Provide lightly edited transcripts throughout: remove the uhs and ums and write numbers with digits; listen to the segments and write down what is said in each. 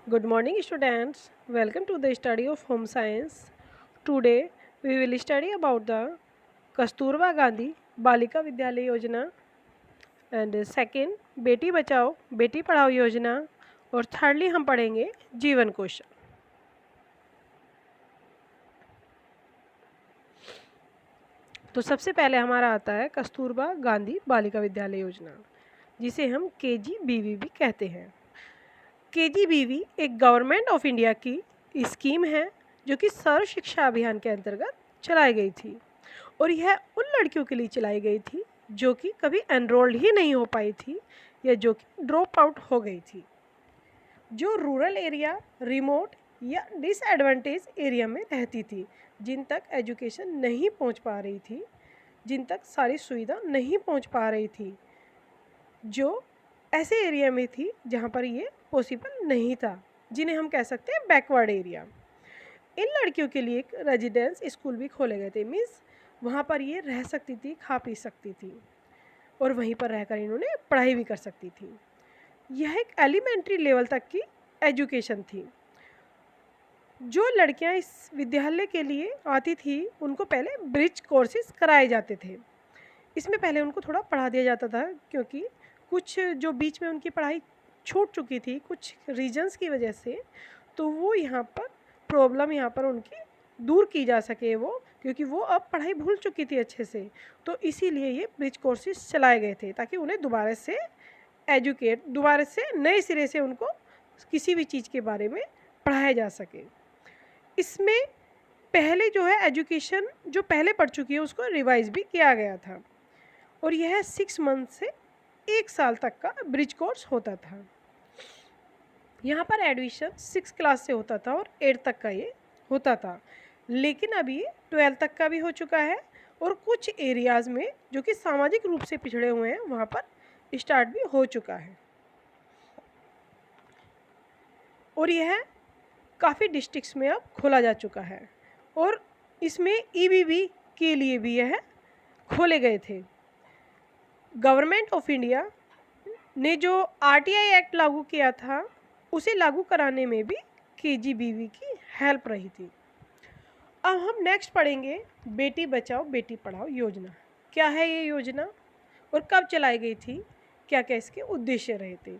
Good morning, students. Welcome to the study of home science. Today, we will study about the Kasturba Gandhi Balika Vidyalaya Yojana and second, Beti Bachao Beti Padhao योजना और thirdly हम पढ़ेंगे जीवन कौशल। तो सबसे पहले हमारा आता है कस्तूरबा गांधी बालिका विद्यालय योजना, जिसे हम KGBV भी कहते हैं। KGBV एक गवर्नमेंट ऑफ इंडिया की स्कीम है जो कि सर्व शिक्षा अभियान के अंतर्गत चलाई गई थी और यह उन लड़कियों के लिए चलाई गई थी जो कि कभी एनरोल्ड ही नहीं हो पाई थी या जो कि ड्रॉप आउट हो गई थी, जो रूरल एरिया, रिमोट या डिसएडवांटेज एरिया में रहती थी, जिन तक एजुकेशन नहीं पहुंच पा रही थी, जिन तक सारी सुविधा नहीं पहुंच पा रही थी, जो ऐसे एरिया में थी जहाँ पर ये पॉसिबल नहीं था, जिन्हें हम कह सकते हैं बैकवर्ड एरिया। इन लड़कियों के लिए एक रेजिडेंस स्कूल भी खोले गए थे, मीन्स वहाँ पर ये रह सकती थी, खा पी सकती थी और वहीं पर रहकर इन्होंने पढ़ाई भी कर सकती थी। यह एक एलिमेंट्री लेवल तक की एजुकेशन थी। जो लड़कियां इस विद्यालय के लिए आती थी उनको पहले ब्रिज कोर्सेज कराए जाते थे। इसमें पहले उनको थोड़ा पढ़ा दिया जाता था क्योंकि कुछ जो बीच में उनकी पढ़ाई छूट चुकी थी कुछ रीजंस की वजह से, तो वो यहाँ पर प्रॉब्लम यहाँ पर उनकी दूर की जा सके वो, क्योंकि वो अब पढ़ाई भूल चुकी थी अच्छे से, तो इसीलिए ये ब्रिज कोर्सेज चलाए गए थे ताकि उन्हें दोबारा से नए सिरे से उनको किसी भी चीज़ के बारे में पढ़ाया जा सके। इसमें पहले जो है एजुकेशन जो पहले पढ़ चुकी है उसको रिवाइज भी किया गया था और यह 6 मंथ से 1 साल तक का ब्रिज कोर्स होता था। यहाँ पर एडमिशन 6 क्लास से होता था और 8 तक का ये होता था, लेकिन अभी ये 12 तक का भी हो चुका है और कुछ एरियाज़ में जो कि सामाजिक रूप से पिछड़े हुए हैं वहाँ पर स्टार्ट भी हो चुका है और यह काफ़ी डिस्ट्रिक्ट्स में अब खोला जा चुका है और इसमें ईबीबी के लिए भी यह खोले गए थे। गवर्नमेंट ऑफ इंडिया ने जो आरटीआई एक्ट लागू किया था उसे लागू कराने में भी केजीबीवी की हेल्प रही थी। अब हम नेक्स्ट पढ़ेंगे बेटी बचाओ बेटी पढ़ाओ योजना। क्या है ये योजना और कब चलाई गई थी, क्या क्या इसके उद्देश्य रहे थे।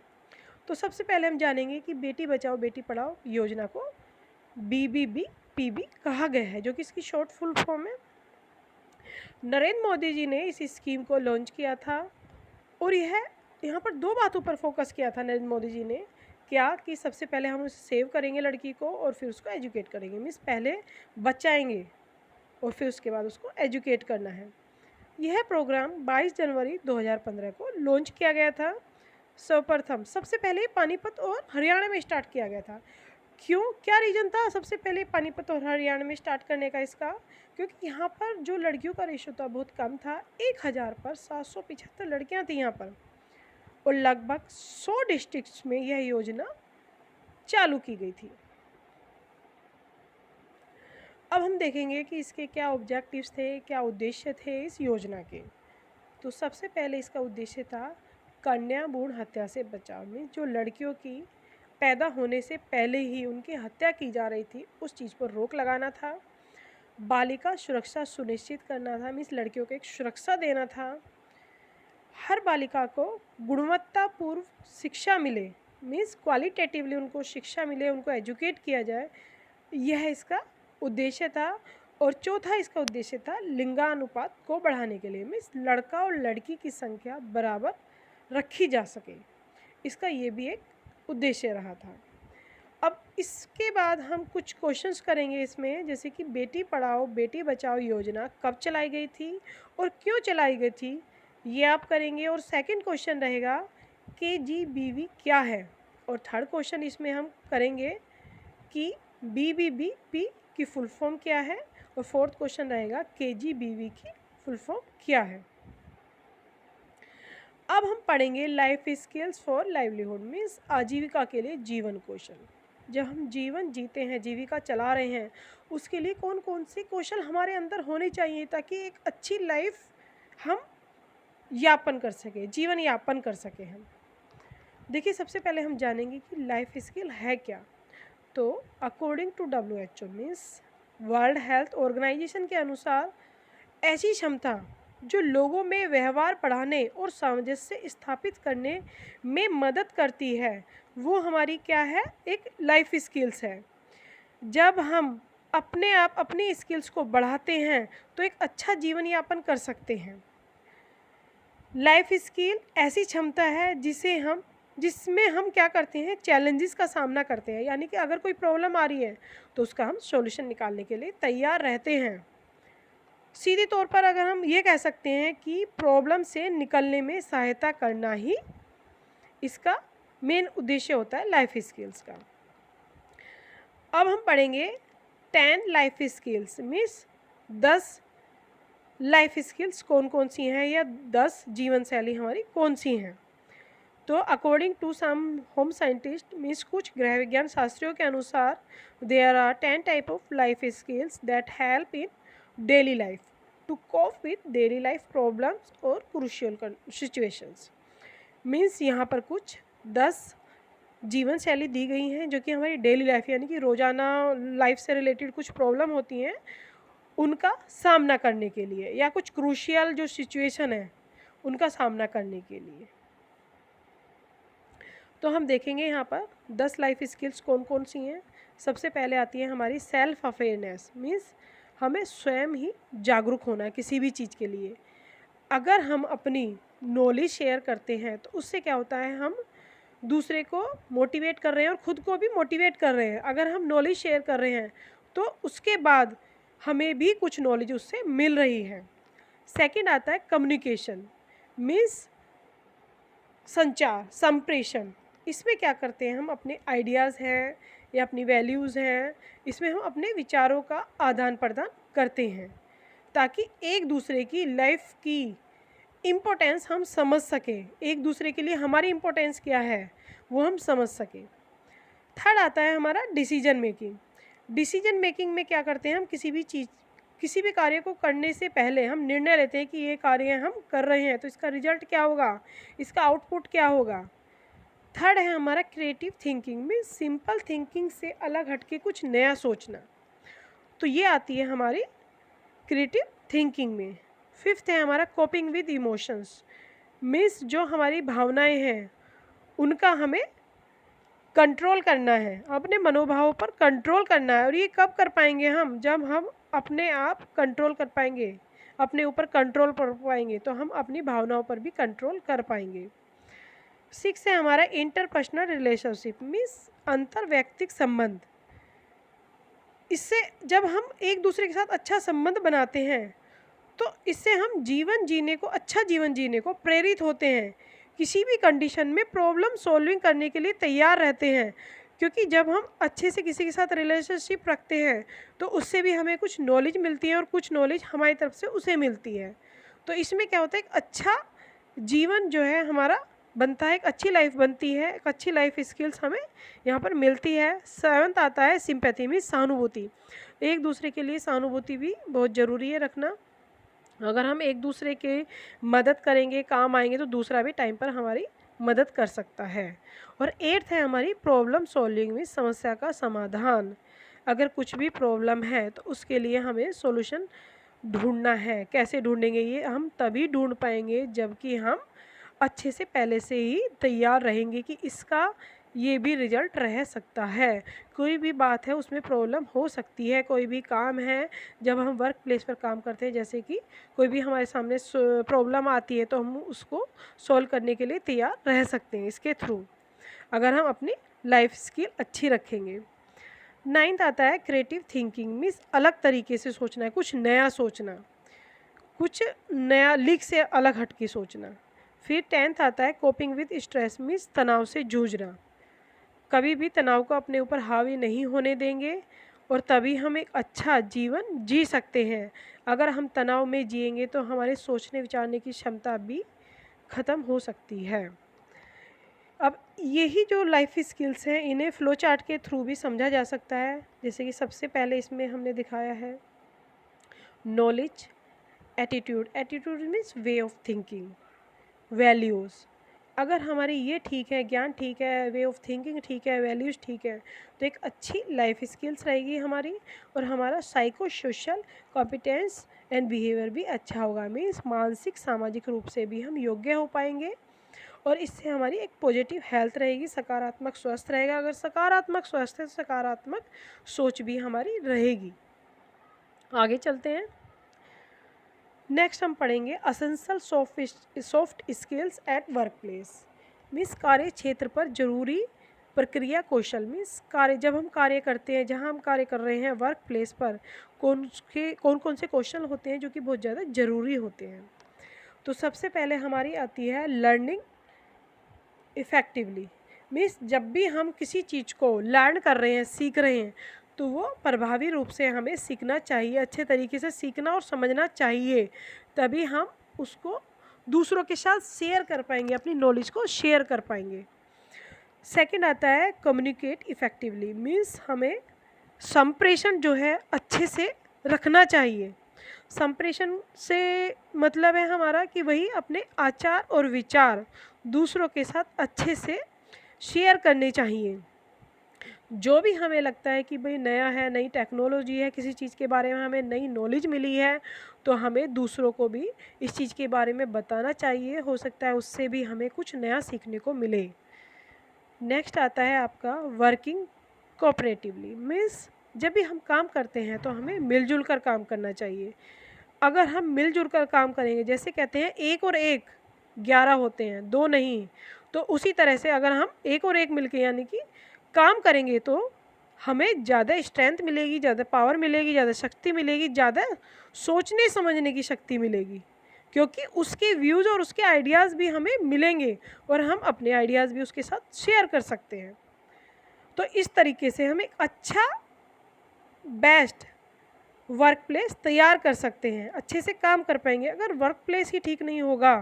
तो सबसे पहले हम जानेंगे कि बेटी बचाओ बेटी पढ़ाओ योजना को BBBPB कहा गया है, जो कि इसकी शॉर्ट फुल फॉर्म है। नरेंद्र मोदी जी ने इस स्कीम को लॉन्च किया था और यह यहाँ पर 2 बातों पर फोकस किया था नरेंद्र मोदी जी ने। क्या कि सबसे पहले हम उसे सेव करेंगे लड़की को और फिर उसको एजुकेट करेंगे, मीन्स पहले बचाएंगे और फिर उसके बाद उसको एजुकेट करना है। यह प्रोग्राम 22 जनवरी 2015 को लॉन्च किया गया था। सर्वप्रथम सबसे पहले पानीपत और हरियाणा में स्टार्ट किया गया था। क्यों, क्या रीज़न था सबसे पहले पानीपत और हरियाणा में स्टार्ट करने का इसका? क्योंकि यहाँ पर जो लड़कियों का रेशो था बहुत कम था, 1000 पर 775 लड़कियाँ थी यहाँ पर और लगभग 100 डिस्ट्रिक्ट्स में यह योजना चालू की गई थी। अब हम देखेंगे कि इसके क्या ऑब्जेक्टिव्स थे, क्या उद्देश्य थे इस योजना के। तो सबसे पहले इसका उद्देश्य था कन्या भ्रूण हत्या से बचाव में, जो लड़कियों की पैदा होने से पहले ही उनकी हत्या की जा रही थी उस चीज़ पर रोक लगाना था। बालिका सुरक्षा सुनिश्चित करना था, मीन्स लड़कियों को एक सुरक्षा देना था। हर बालिका को गुणवत्तापूर्ण शिक्षा मिले, मीन्स क्वालिटेटिवली उनको शिक्षा मिले, उनको एजुकेट किया जाए, यह इसका उद्देश्य था। और चौथा इसका उद्देश्य था लिंगानुपात को बढ़ाने के लिए, मीन्स लड़का और लड़की की संख्या बराबर रखी जा सके, इसका ये भी एक उद्देश्य रहा था। अब इसके बाद हम कुछ क्वेश्चंस करेंगे इसमें, जैसे कि बेटी पढ़ाओ बेटी बचाओ योजना कब चलाई गई थी और क्यों चलाई गई थी, ये आप करेंगे। और सेकंड क्वेश्चन रहेगा KGBV क्या है, और थर्ड क्वेश्चन इसमें हम करेंगे कि BBBP की फुल फॉर्म क्या है, और फोर्थ क्वेश्चन रहेगा KGBV की फुल फॉर्म क्या है। अब हम पढ़ेंगे life skills for livelihood, means आजीविका के लिए जीवन कौशल। जब हम जीवन जीते हैं, जीविका चला रहे हैं, उसके लिए कौन कौन से कौशल हमारे अंदर होने चाहिए ताकि एक अच्छी लाइफ हम यापन कर सके, जीवन यापन कर सके हम। देखिए, सबसे पहले हम जानेंगे कि लाइफ स्किल है क्या। तो according to WHO means world health organization के अनुसार ऐसी क्षमता जो लोगों में व्यवहार बढ़ाने और सामंजस्य स्थापित करने में मदद करती है, वो हमारी क्या है, एक लाइफ स्किल्स है। जब हम अपने आप अपनी स्किल्स को बढ़ाते हैं तो एक अच्छा जीवन यापन कर सकते हैं। लाइफ स्किल ऐसी क्षमता है जिसमें हम क्या करते हैं, चैलेंजेस का सामना करते हैं, यानी कि अगर कोई प्रॉब्लम आ रही है तो उसका हम सॉल्यूशन निकालने के लिए तैयार रहते हैं। सीधे तौर पर अगर हम ये कह सकते हैं कि प्रॉब्लम से निकलने में सहायता करना ही इसका मेन उद्देश्य होता है लाइफ स्किल्स का। अब हम पढ़ेंगे 10 life skills means 10 life skills कौन कौन सी हैं, या 10 जीवन शैली हमारी कौन सी हैं। तो according to some home scientist means कुछ गृह विज्ञान शास्त्रियों के अनुसार there are 10 type of life skills that help in daily life to cope with daily life problems और क्रूशियल सिचुएशंस। मीन्स यहाँ पर कुछ 10 जीवन शैली दी गई हैं जो कि हमारी डेली लाइफ यानी कि रोज़ाना लाइफ से रिलेटेड कुछ प्रॉब्लम होती हैं उनका सामना करने के लिए, या कुछ क्रूशियल जो सिचुएशन है उनका सामना करने के लिए। तो हम देखेंगे यहाँ पर 10 लाइफ स्किल्स कौन कौन सी हैं। सबसे पहले आती है हमारी सेल्फ अवेयरनेस मीन्स हमें स्वयं ही जागरूक होना है किसी भी चीज़ के लिए। अगर हम अपनी नॉलेज शेयर करते हैं तो उससे क्या होता है, हम दूसरे को मोटिवेट कर रहे हैं और ख़ुद को भी मोटिवेट कर रहे हैं। अगर हम नॉलेज शेयर कर रहे हैं तो उसके बाद हमें भी कुछ नॉलेज उससे मिल रही है। सेकंड आता है कम्युनिकेशन मीन्स संचार, संप्रेषण। इसमें क्या करते हैं, हम अपने आइडियाज़ हैं या अपनी वैल्यूज़ हैं, इसमें हम अपने विचारों का आदान प्रदान करते हैं ताकि एक दूसरे की लाइफ की इम्पोर्टेंस हम समझ सकें, एक दूसरे के लिए हमारी इम्पोर्टेंस क्या है वो हम समझ सकें। थर्ड आता है हमारा डिसीजन मेकिंग। डिसीजन मेकिंग में क्या करते हैं, हम किसी भी कार्य को करने से पहले हम निर्णय लेते हैं कि ये कार्य हम कर रहे हैं तो इसका रिजल्ट क्या होगा, इसका आउटपुट क्या होगा। थर्ड है हमारा क्रिएटिव थिंकिंग में सिंपल थिंकिंग से अलग हटके कुछ नया सोचना, तो ये आती है हमारी क्रिएटिव थिंकिंग में। फिफ्थ है हमारा कोपिंग विद इमोशंस मीन्स जो हमारी भावनाएं हैं उनका हमें कंट्रोल करना है, अपने मनोभावों पर कंट्रोल करना है। और ये कब कर पाएंगे हम, जब हम अपने आप कंट्रोल कर पाएंगे, अपने ऊपर कंट्रोल कर पाएंगे तो हम अपनी भावनाओं पर भी कंट्रोल कर पाएंगे। 6 है हमारा इंटरपर्सनल रिलेशनशिप मीन्स अंतर व्यक्तिक संबंध। इससे जब हम एक दूसरे के साथ अच्छा संबंध बनाते हैं तो इससे हम अच्छा जीवन जीने को प्रेरित होते हैं, किसी भी कंडीशन में प्रॉब्लम सॉल्विंग करने के लिए तैयार रहते हैं। क्योंकि जब हम अच्छे से किसी के साथ रिलेशनशिप रखते हैं तो उससे भी हमें कुछ नॉलेज मिलती है और कुछ नॉलेज हमारी तरफ से उसे मिलती है। तो इसमें क्या होता है, एक अच्छा जीवन जो है हमारा बनता है, एक अच्छी लाइफ बनती है, एक अच्छी लाइफ स्किल्स हमें यहाँ पर मिलती है। 7th आता है सिंपैथी मीन्स सहानुभूति। एक दूसरे के लिए सहानुभूति भी बहुत ज़रूरी है रखना। अगर हम एक दूसरे के मदद करेंगे, काम आएंगे, तो दूसरा भी टाइम पर हमारी मदद कर सकता है। और 8th है हमारी प्रॉब्लम सॉल्विंग में समस्या का समाधान। अगर कुछ भी प्रॉब्लम है तो उसके लिए हमें सॉल्यूशन ढूंढना है। कैसे ढूंढेंगे, ये हम तभी ढूंढ पाएंगे जबकि हम अच्छे से पहले से ही तैयार रहेंगे कि इसका ये भी रिजल्ट रह सकता है। कोई भी बात है उसमें प्रॉब्लम हो सकती है, कोई भी काम है, जब हम वर्क प्लेस पर काम करते हैं, जैसे कि कोई भी हमारे सामने प्रॉब्लम आती है तो हम उसको सॉल्व करने के लिए तैयार रह सकते हैं इसके थ्रू, अगर हम अपनी लाइफ स्किल अच्छी रखेंगे। 9th आता है क्रिएटिव थिंकिंग मीन्स अलग तरीके से सोचना है, कुछ नया सोचना, कुछ नया लीक से अलग हट के सोचना। फिर 10th आता है कोपिंग विद स्ट्रेस मीन्स तनाव से जूझना। कभी भी तनाव को अपने ऊपर हावी नहीं होने देंगे और तभी हम एक अच्छा जीवन जी सकते हैं। अगर हम तनाव में जिएंगे तो हमारे सोचने विचारने की क्षमता भी ख़त्म हो सकती है। अब यही जो लाइफ स्किल्स हैं इन्हें फ्लो चार्ट के थ्रू भी समझा जा सकता है। जैसे कि सबसे पहले इसमें हमने दिखाया है knowledge, attitude means way of thinking, values, अगर हमारी ये ठीक है, ज्ञान ठीक है, वे ऑफ थिंकिंग ठीक है, वैल्यूज़ ठीक है, तो एक अच्छी लाइफ स्किल्स रहेगी हमारी, और हमारा psycho social competence and behaviour भी अच्छा होगा। मीन्स मानसिक सामाजिक रूप से भी हम योग्य हो पाएंगे, और इससे हमारी एक पॉजिटिव हेल्थ रहेगी, सकारात्मक स्वस्थ रहेगा। अगर सकारात्मक स्वस्थ है तो सकारात्मक सोच भी हमारी रहेगी। आगे चलते हैं। नेक्स्ट हम पढ़ेंगे essential soft skills at work place. Means कार्य क्षेत्र पर जरूरी प्रक्रिया कौशल। मीन्स कार्य, जब हम कार्य करते हैं, जहाँ हम कार्य कर रहे हैं वर्क प्लेस पर, कौन कौन से कौशल होते हैं जो कि बहुत ज़्यादा ज़रूरी होते हैं। तो सबसे पहले हमारी आती है लर्निंग इफ़ेक्टिवली। मीन्स जब भी हम किसी चीज़ को लर्न कर रहे हैं, सीख रहे हैं, तो वो प्रभावी रूप से हमें सीखना चाहिए, अच्छे तरीके से सीखना और समझना चाहिए, तभी हम उसको दूसरों के साथ शेयर कर पाएंगे, अपनी नॉलेज को शेयर कर पाएंगे। सेकंड आता है कम्युनिकेट इफ़ेक्टिवली। मीन्स हमें संप्रेषण जो है अच्छे से रखना चाहिए। संप्रेषण से मतलब है हमारा कि वही अपने आचार और विचार दूसरों के साथ अच्छे से शेयर करने चाहिए। जो भी हमें लगता है कि भाई नया है, नई टेक्नोलॉजी है, किसी चीज़ के बारे में हमें नई नॉलेज मिली है, तो हमें दूसरों को भी इस चीज़ के बारे में बताना चाहिए। हो सकता है उससे भी हमें कुछ नया सीखने को मिले। नेक्स्ट आता है आपका वर्किंग कोऑपरेटिवली। मीन्स जब भी हम काम करते हैं तो हमें मिलजुल कर काम करना चाहिए। अगर हम मिलजुल कर काम करेंगे, जैसे कहते हैं 1 और 1 11 होते हैं, 2 नहीं, तो उसी तरह से अगर हम 1 और 1 मिलके यानी कि काम करेंगे तो हमें ज़्यादा स्ट्रेंथ मिलेगी, ज़्यादा पावर मिलेगी, ज़्यादा शक्ति मिलेगी, ज़्यादा सोचने समझने की शक्ति मिलेगी, क्योंकि उसके व्यूज़ और उसके आइडियाज़ भी हमें मिलेंगे और हम अपने आइडियाज़ भी उसके साथ शेयर कर सकते हैं। तो इस तरीके से हम एक अच्छा बेस्ट वर्क प्लेस तैयार कर सकते हैं, अच्छे से काम कर पाएंगे। अगर वर्क प्लेस ही ठीक नहीं होगा,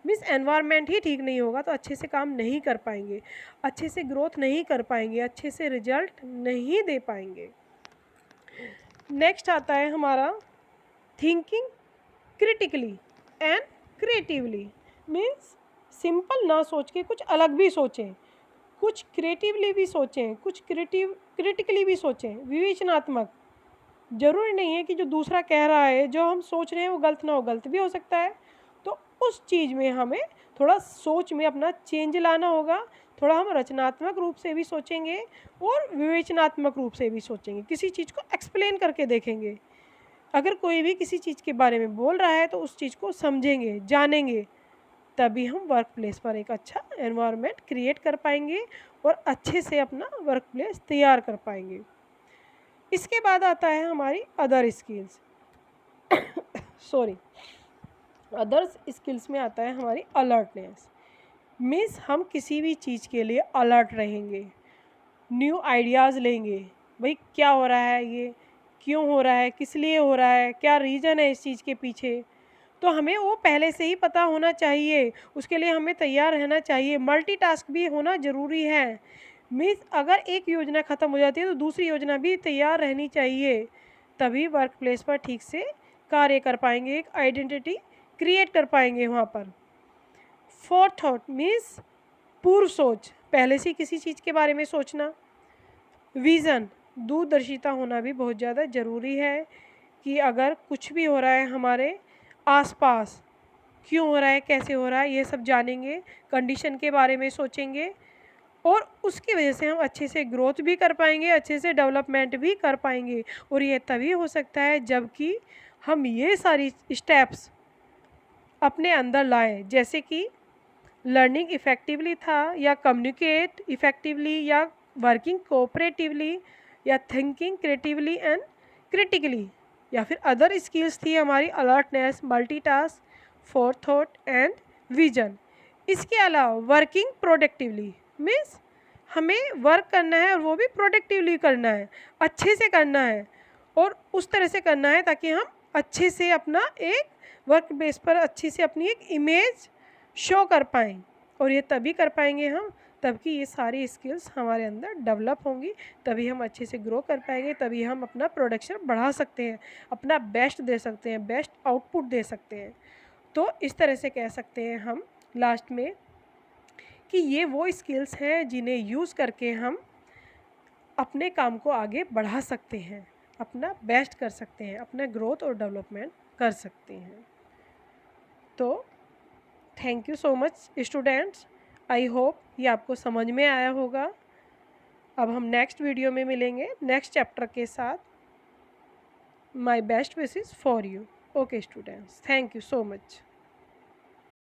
मीन्स एनवायरनमेंट ही ठीक नहीं होगा, तो अच्छे से काम नहीं कर पाएंगे, अच्छे से ग्रोथ नहीं कर पाएंगे, अच्छे से रिजल्ट नहीं दे पाएंगे। नेक्स्ट आता है हमारा thinking critically and creatively. Means simple ना सोच के कुछ अलग भी सोचें, कुछ क्रिएटिवली भी सोचें, कुछ क्रिटिकली भी सोचें, विवेचनात्मक। ज़रूरी नहीं है कि जो दूसरा कह रहा है, जो हम सोच रहे हैं वो गलत ना हो, गलत भी हो सकता है। तो उस चीज़ में हमें थोड़ा सोच में अपना चेंज लाना होगा, थोड़ा हम रचनात्मक रूप से भी सोचेंगे और विवेचनात्मक रूप से भी सोचेंगे, किसी चीज़ को एक्सप्लेन करके देखेंगे। अगर कोई भी किसी चीज़ के बारे में बोल रहा है तो उस चीज़ को समझेंगे, जानेंगे, तभी हम वर्क प्लेस पर एक अच्छा एनवायरनमेंट क्रिएट कर पाएंगे और अच्छे से अपना वर्क प्लेस तैयार कर पाएंगे। इसके बाद आता है हमारी other skills sorry others skills में आता है हमारी अलर्टनेस। मीन्स हम किसी भी चीज़ के लिए अलर्ट रहेंगे, न्यू आइडियाज़ लेंगे, भाई क्या हो रहा है, ये क्यों हो रहा है, किस लिए हो रहा है, क्या रीज़न है इस चीज़ के पीछे, तो हमें वो पहले से ही पता होना चाहिए, उसके लिए हमें तैयार रहना चाहिए। मल्टीटास्क भी होना ज़रूरी है। मीन्स अगर एक योजना ख़त्म हो जाती है तो दूसरी योजना भी तैयार रहनी चाहिए, तभी वर्क प्लेस पर ठीक से कार्य कर पाएंगे, एक आइडेंटिटी क्रिएट कर पाएंगे वहाँ पर। फोर्थ थॉट मीन्स पूर्व सोच, पहले से किसी चीज़ के बारे में सोचना। विज़न, दूरदर्शिता होना भी बहुत ज़्यादा ज़रूरी है कि अगर कुछ भी हो रहा है हमारे आसपास, क्यों हो रहा है, कैसे हो रहा है, ये सब जानेंगे, कंडीशन के बारे में सोचेंगे, और उसकी वजह से हम अच्छे से ग्रोथ भी कर पाएंगे, अच्छे से डेवलपमेंट भी कर पाएंगे। और ये तभी हो सकता है जबकि हम ये सारी स्टेप्स अपने अंदर लाएं, जैसे कि लर्निंग इफ़ेक्टिवली था, या कम्युनिकेट इफ़ेक्टिवली, या वर्किंग कोऑपरेटिवली, या थिंकिंग क्रिएटिवली एंड क्रिटिकली, या फिर अदर स्किल्स थी हमारी अलर्टनेस, मल्टीटास्क, फोरथॉट एंड विजन। इसके अलावा वर्किंग प्रोडक्टिवली मीन्स हमें वर्क करना है और वो भी प्रोडक्टिवली करना है, अच्छे से करना है, और उस तरह से करना है ताकि हम अच्छे से अपना एक वर्क बेस पर अच्छी से अपनी एक इमेज शो कर पाएँ। और ये तभी कर पाएंगे हम तब कि ये सारी स्किल्स हमारे अंदर डेवलप होंगी, तभी हम अच्छे से ग्रो कर पाएंगे, तभी हम अपना प्रोडक्शन बढ़ा सकते हैं, अपना बेस्ट दे सकते हैं, बेस्ट आउटपुट दे सकते हैं। तो इस तरह से कह सकते हैं हम लास्ट में कि ये वो स्किल्स हैं जिन्हें यूज़ करके हम अपने काम को आगे बढ़ा सकते हैं, अपना बेस्ट कर सकते हैं, अपना ग्रोथ और डेवलपमेंट कर सकते हैं। तो thank you so much students, I hope ये आपको समझ में आया होगा। अब हम नेक्स्ट वीडियो में मिलेंगे नेक्स्ट चैप्टर के साथ। My best wishes for you. Okay students, thank you so much.